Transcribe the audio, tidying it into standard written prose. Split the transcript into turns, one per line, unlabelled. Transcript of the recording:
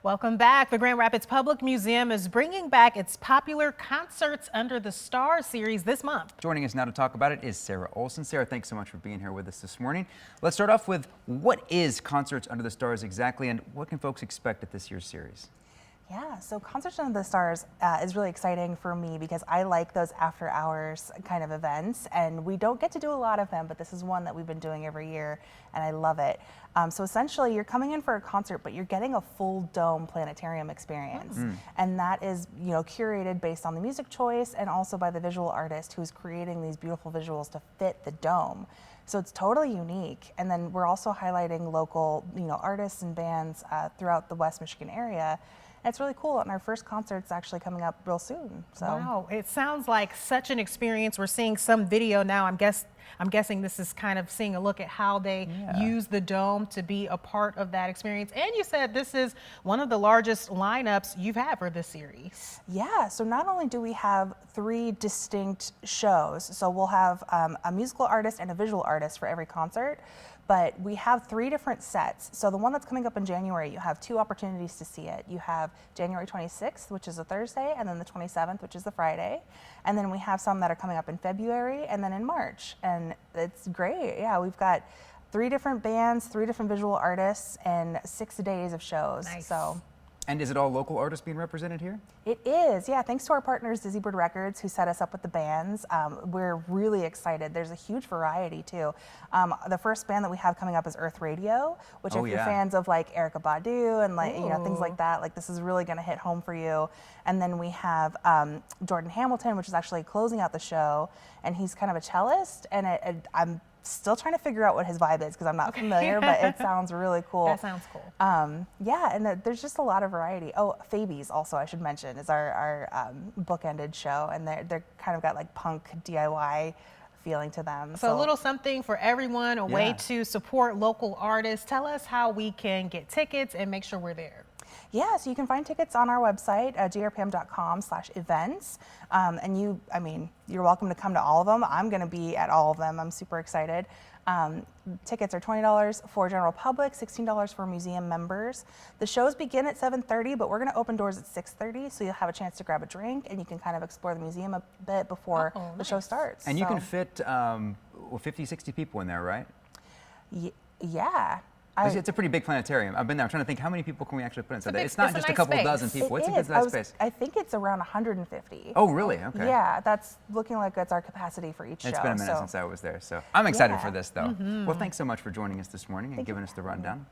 Welcome back. The Grand Rapids Public Museum is bringing back its popular Concerts Under the Stars series this month.
Joining us now to talk about it is Sarah Olson. Sarah, thanks so much for being here with us this morning. Let's start off with what is Concerts Under the Stars exactly, and what can folks expect at this year's series?
Yeah, so Concerts Under the Stars is really exciting for me because I like those after hours kind of events, and we don't get to do a lot of them, but this is one that we've been doing every year and I love it. So essentially you're coming in for a concert, but you're getting a full dome planetarium experience. And that is, curated based on the music choice and also by the visual artist who's creating these beautiful visuals to fit the dome. So it's totally unique. And then we're also highlighting local, artists and bands throughout the West Michigan area. And it's really cool, and our first concert's actually coming up real soon. So.
Wow, it sounds like such an experience. We're seeing some video now. I'm guessing this is kind of seeing a look at how they use the dome to be a part of that experience. And you said this is one of the largest lineups you've had for this series.
Yeah, so not only do we have 3 distinct shows, so we'll have a musical artist and a visual artist for every concert, but we have 3 different sets. So the one that's coming up in January, you have 2 opportunities to see it. You have January 26th, which is a Thursday, and then the 27th, which is the Friday. And then we have some that are coming up in February and then in March. And it's great. Yeah, we've got 3 different bands, 3 different visual artists, and 6 days of shows.
Nice.
So.
And is it all local artists being represented here?
It is, yeah. Thanks to our partners, Dizzy Bird Records, who set us up with the bands. We're really excited. There's a huge variety too. The first band that we have coming up is Earth Radio, which if you're fans of like Erykah Badu and things like that, like this is really going to hit home for you. And then we have Jordan Hamilton, which is actually closing out the show, and he's kind of a cellist, and I'm still trying to figure out what his vibe is because I'm not familiar, but it sounds really cool.
That sounds cool.
Yeah, and there's just a lot of variety. Oh, Fabies also, I should mention, is our bookended show, and they're kind of got like punk DIY feeling to them.
So a little something for everyone, a way to support local artists. Tell us how we can get tickets and make sure we're there.
Yeah, so you can find tickets on our website, grpm.com/events. And you're welcome to come to all of them. I'm going to be at all of them. I'm super excited. Tickets are $20 for general public, $16 for museum members. The shows begin at 7:30, but we're going to open doors at 6:30, so you'll have a chance to grab a drink and you can kind of explore the museum a bit before the show starts.
And you can fit 50, 60 people in there, right?
Yeah.
It's a pretty big planetarium. I've been there. I'm trying to think how many people can we actually put inside there. It's not just
nice
a couple
space.
dozen people. It's a good sized space.
I think it's around 150.
Oh, really? Okay.
Yeah, that's looking like that's our capacity for each show.
It's been a minute since I was there, so I'm excited for this, though. Well, thanks so much for joining us this morning and giving us the rundown.